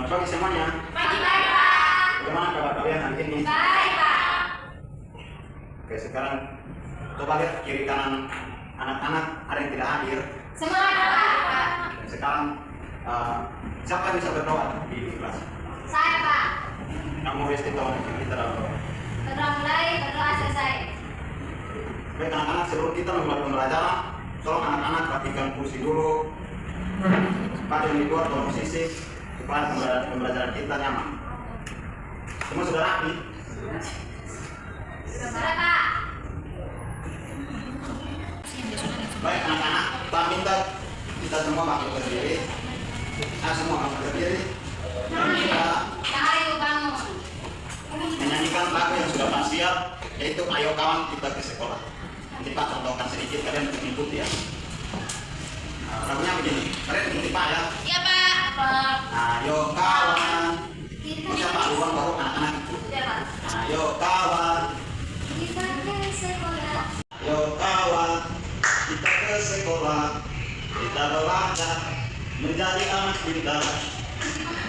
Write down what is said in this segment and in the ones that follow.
Selamat pagi semuanya. Pagi Pak. Bagaimana kabar kalian hari ini? Baik Pak. Oke, sekarang coba lihat kiri kanan anak-anak ada yang tidak hadir. Semangat Pak. Dan sekarang siapa yang bisa berdoa di kelas? Saya Pak. Kamu Resti tolong kita berdoa. Berdoa mulai, berdoa selesai. Baik anak-anak, sebelum kita memulai pembelajaran, tolong anak-anak perhatikan kursi dulu. Pada yang dibuat tolong posisi supaya pembelajaran kita nyaman. Semua sudah rapi? Sudah Pak. Baik anak-anak, Pak minta kita semua bangkit berdiri. Semua bangkit berdiri. Dan kita Ayo bangun. menyanyikan lagu yang sudah Pak siap, yaitu Ayo Kawan Kita ke Sekolah. Nanti Pak contohkan sedikit, kalian mengikuti ya. Lagunya begini, kalian ikuti Pak ya. Iya Pak. Pak. Ayo kawan, bisa Pak uang baru anak-anak itu. Iya Pak. Ayo kawan, Kita ke sekolah. ayo kawan, kita ke sekolah. Kita belajar menjadi anak pintar.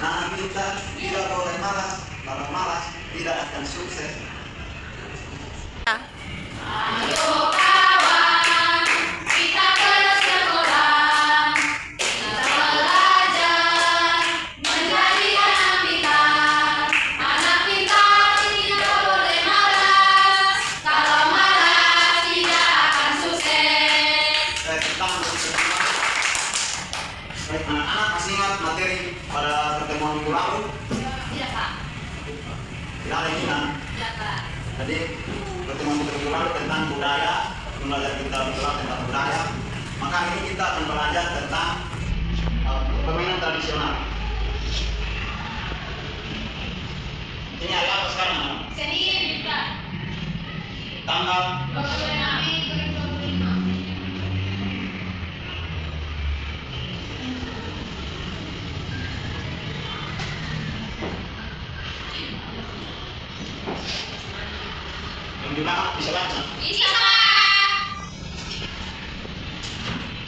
Anak pintar tidak boleh malas, kalau malas tidak akan sukses. Ayo kawan, kita ke sekolah. Kita belajar menjadi anak pintar. Anak pintar tidak boleh malas. Kalau malas tidak akan sukses. Baik anak-anak, masih ingat materi pada pertemuan minggu lalu? Iya Pak. Tidak ada yang ingat. Iya Pak. Jadi pertemuan minggu lalu tentang budaya, belajar kita bicara tentang budaya. Maka hari ini kita akan belajar tentang permainan tradisional. Ini hari apa sekarang? Senin Pak. Tanggal 26 Mei 2025. yang di belakang bisa baca. Bisa Pak.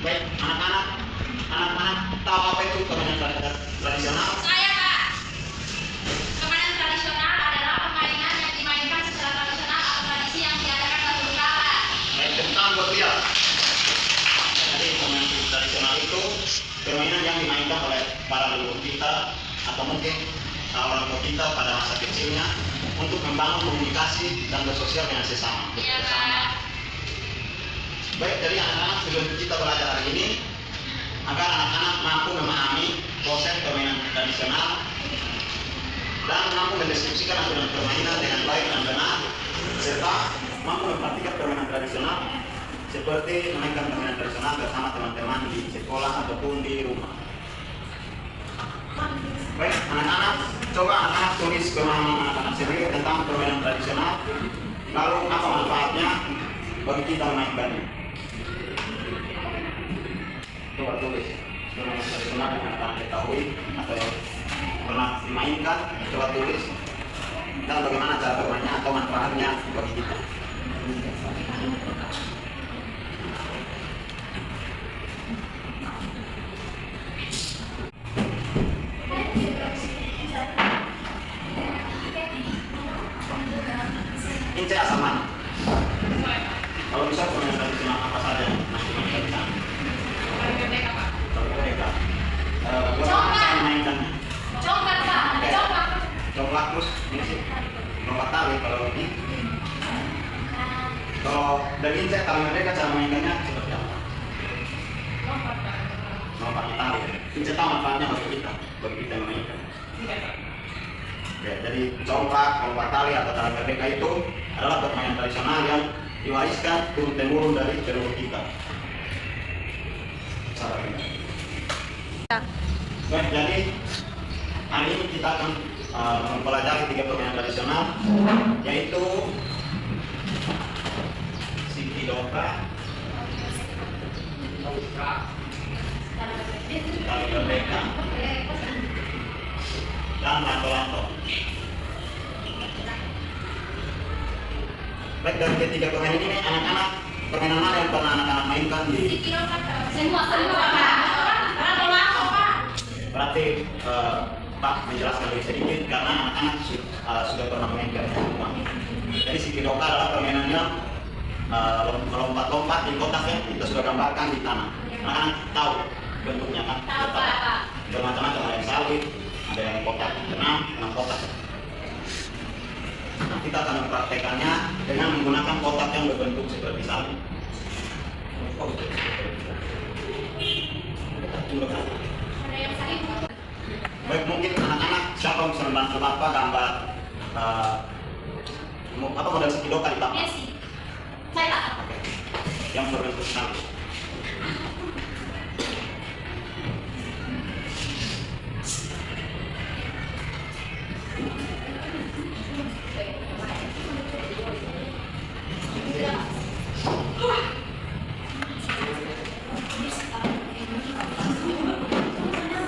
Baik anak-anak tahu apa itu permainan tradisional? Saya Pak. Permainan tradisional adalah permainan yang dimainkan secara tradisional atau tradisi yang diadakan bagi kala. Baik, tentang buat lihat. Jadi permainan tradisional itu permainan yang dimainkan oleh para leluhur kita atau mungkin orang tua kita pada masa kecilnya untuk membangun komunikasi dan bersosial dengan sesama. Iya Pak. Baik, jadi anak-anak sebelum kita belajar hari ini, agar anak-anak mampu memahami konsep permainan tradisional dan mampu mendeskripsikan aturan permainan dengan baik dan benar, serta mampu mempraktikkan permainan tradisional seperti memainkan permainan tradisional bersama teman-teman di sekolah ataupun di rumah. Baik, anak-anak, coba anak-anak tulis pemahaman anak-anak sendiri tentang permainan tradisional, lalu apa manfaatnya bagi kita memainkannya. Coba tulis permainan tradisional yang anak-anak ketahui atau pernah dimainkan, coba tulis dan bagaimana cara bermainnya atau manfaatnya bagi kita. Ini saya asal mana? Kalau bisa permainan tradisional apa saja yang dimainkan di sana? Mereka. Bagaimana cara memainkannya? Coklat Pak. Ada coklat. Coklat terus ini sih lompat tali kalau ini. Kalau dari insek tali mereka cara memainkannya seperti apa? Lompat tali. Insek tahu manfaatnya bagi kita memainkan. Ya, jadi congklak, lompat tali atau tali merdeka itu adalah permainan tradisional yang diwariskan turun-temurun dari leluhur kita. Baik, jadi hari ini kita akan mempelajari 3 permainan tradisional, yaitu siki dongkrak, tali merdeka, dan lanto-lanto. Baik, dari ketiga permainan ini anak-anak, permainan mana yang pernah anak-anak mainkan di? Semua Pak. Berapa lama Pak? Berarti Pak menjelaskan lebih sedikit karena anak-anak sudah pernah mainkan di rumah. Jadi si Kidoka adalah permainannya melompat-lompat di kotak ya, kita sudah gambarkan di tanah. Anak-anak tahu bentuknya kan? Tahu, Pak. Bermacam-macam, ada yang salib, ada yang kotak 6 kotak. Nah, kita akan mempraktekannya dengan menggunakan kotak yang berbentuk seperti salib. Ada yang sakit. Baik, mungkin anak-anak siapa yang bisa membantu Bapak gambar apa model si Kidoka di Bapak? Messi. Saya Pak. Oke. Yang berbentuk salib.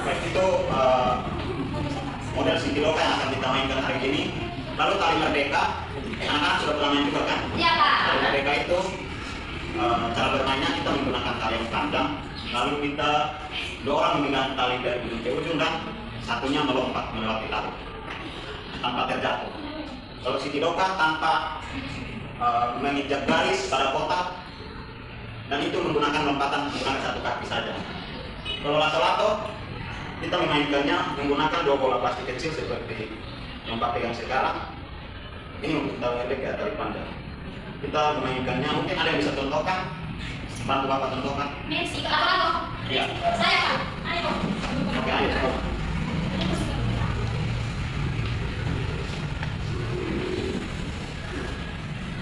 Baik, itu model si Kidoka yang akan kita mainkan hari ini. Lalu tali merdeka, anak-anak sudah pernah main juga kan? Iya, Pak. Tali merdeka itu cara bermainnya kita menggunakan tali yang panjang, lalu kita 2 orang memegang tali dari ujung ke ujung dan satunya melompat melewati tali tanpa terjatuh. Kalau si Kidoka tanpa menginjak garis pada kotak dan itu menggunakan lompatan menggunakan 1 kaki saja. Kalau lato-lato kita memainkannya menggunakan 2 bola plastik kecil seperti yang Pak pegang sekarang. Ini untuk tali pendek ya, tali panjang. Kita memainkannya, mungkin ada yang bisa contohkan? Bantu Bapak contohkan. Messi. Apa? Iya. Saya Pak. Ayo. Oke, ayo coba.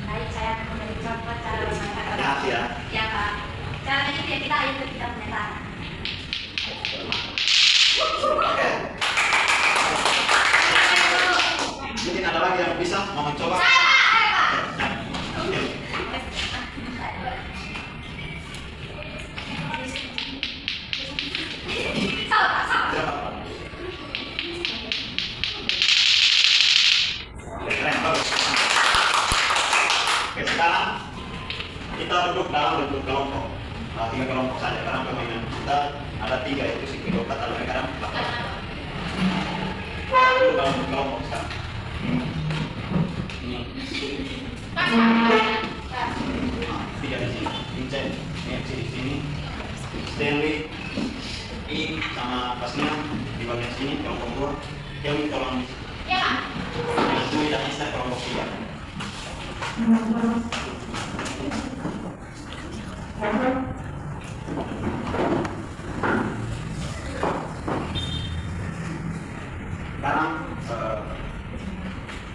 Baik, saya akan memberi contoh cara memainkan. Hati-hati ya. Ya, Pak. Caranya itu ya kita ayo kita menyerang. Oke. Mungkin ada lagi yang bisa mau mencoba? Saya Pak. Oke. Salah, Pak. Salah. Silakan, Pak. Oke, keren, bagus. Oke, sekarang kita duduk dalam bentuk kelompok. 3 kelompok saja karena permainan kita ada 3 yaitu si Kidoka, tali merdeka dan Bapak. Duduk dalam bentuk kelompok sekarang. Ini. Pak. 3 di sini. Vincent, Messi di sini. Stanley, I sama Pasnya di bagian sini kelompok 2. Kelvin tolong di sini. Ya, Pak. Yang Dwi dan Isa kelompok 3. Sekarang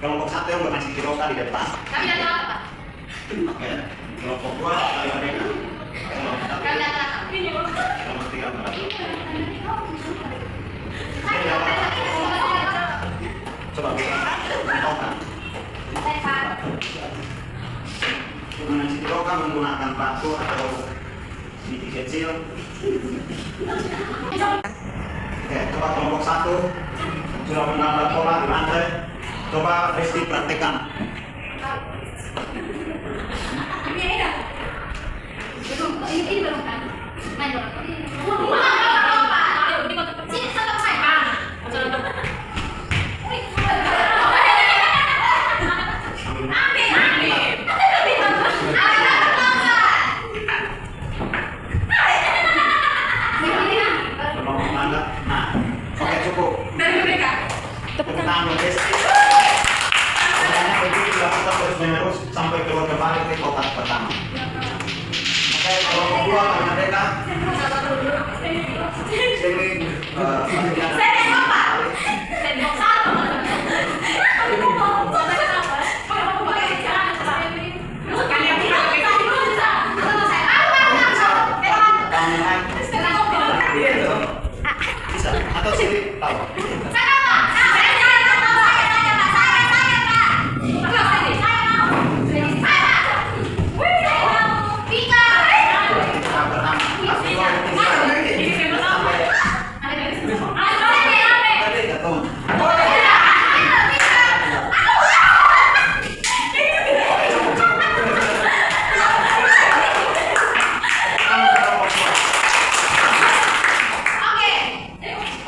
kelompok 1 yang bermain si Kidoka di depan. Kami datang apa, Pak? Oke. Kelompok 2 tali merdeka. Kelompok 1. Kami datang apa? Kelompok 3 berarti. Coba bisa contohkan. Saya Pak. Mengenai si Kidoka menggunakan batu atau sedikit kecil. Oke, coba kelompok 1 sudah menambah pola di lantai. Coba Resti praktekkan. Ini dah. Belum, ini belum kan? Main dong. Sini satu main. Kelompok tangga. Nah, oke cukup. Tepuk tangan buat Resti. Sebenarnya begitu dilakukan terus-menerus sampai keluar kembali ke kotak pertama. Oke, kelompok 2 tali merdeka. Sini bagian bisa atau sini tahu.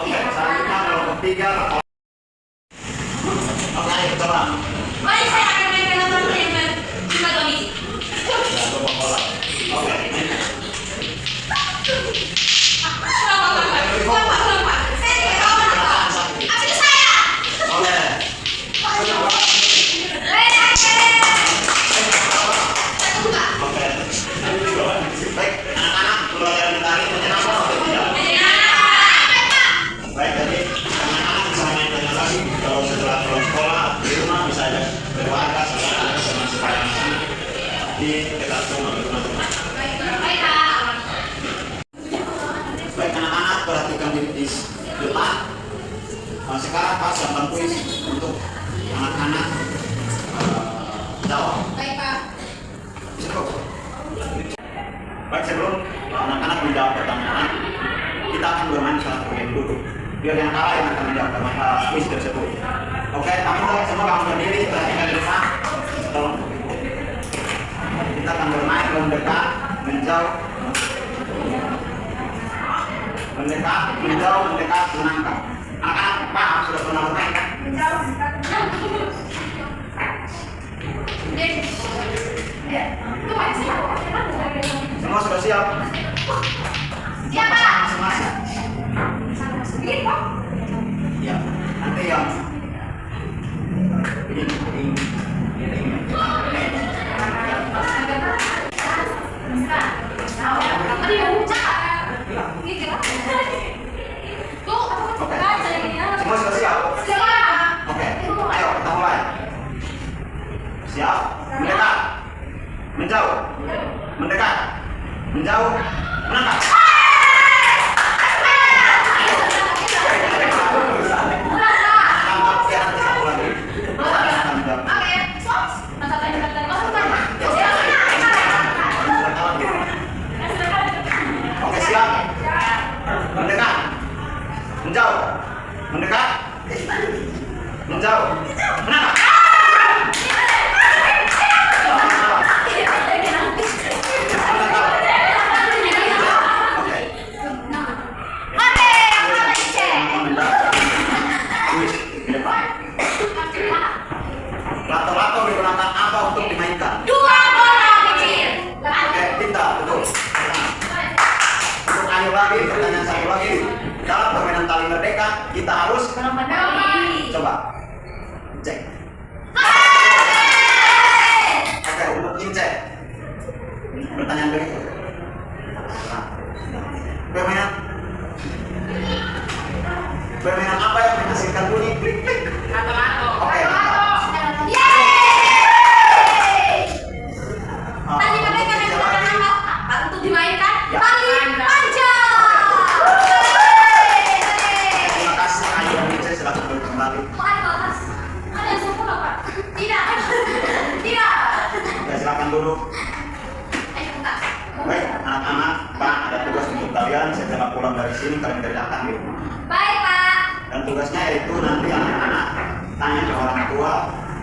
Oke, selanjutnya kelompok 3 Sekarang Pak siapkan kuis untuk anak-anak Jawa. Baik, Pak. Cukup. Baik, sebelum anak-anak menjawab pertanyaan, kita akan bermain satu game dulu. Biar yang kalah yang akan menjawab kuis tersebut. Oke, kami tolong semua kamu berdiri, perhatikan di rumah. Tolong. Kita akan bermain mendekat, menjauh, mendekat, menjauh, mendekat, menangkap. Anak-anak paham sudah pernah bermain kan? Semua sudah siap? Siap, Pak. Masing-masing. Ya, nanti yang ini. Semua sudah siap? Oke, ayo kita mulai. Siap? Mendekat, menjauh, mendekat, menjauh, menangkap. Tangkap ya, nanti satu lagi. Oke, siap. Mendekat, menjauh, mendekat, menjauh, menangkap. Lato-lato digunakan apa untuk dimainkan? Dua bola kecil. Oke, kita betul. Untuk ayo lagi, pertanyaan satu lagi. Dalam permainan tali merdeka, kita harus coba cek. Oke, untuk cek. Pertanyaan berikut. Nah, permainan apa yang menghasilkan bunyi klik klik? Oke. Tadi mereka menggunakan apa untuk dimainkan? Ya. Tali panjang. Terima kasih Ayu dan Mice, silakan kembali. Ada yang sempurna, Pak? Tidak. Tidak. Ya, silakan dulu. Ayo, Pak. Baik, anak-anak, Pak ada tugas untuk kalian. Setelah pulang dari sini kalian kerjakan di rumah. Baik, Pak. Dan tugasnya yaitu nanti anak-anak tanya ke orang tua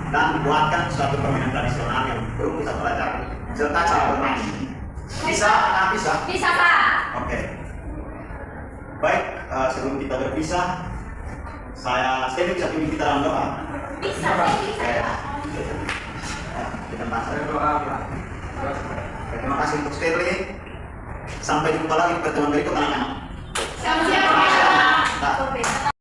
dan buatkan suatu permainan tradisional yang belum bisa pelajari serta cara bermain. Bisa? Anak bisa? Bisa, Pak. Oke. Baik, sebelum kita berpisah, saya bisa pimpin kita dalam doa. Bisa. Oke. Kita bahas doa. Terima kasih untuk Sterling. Sampai jumpa lagi di pertemuan berikut anak-anak. Siap-siap. Nah.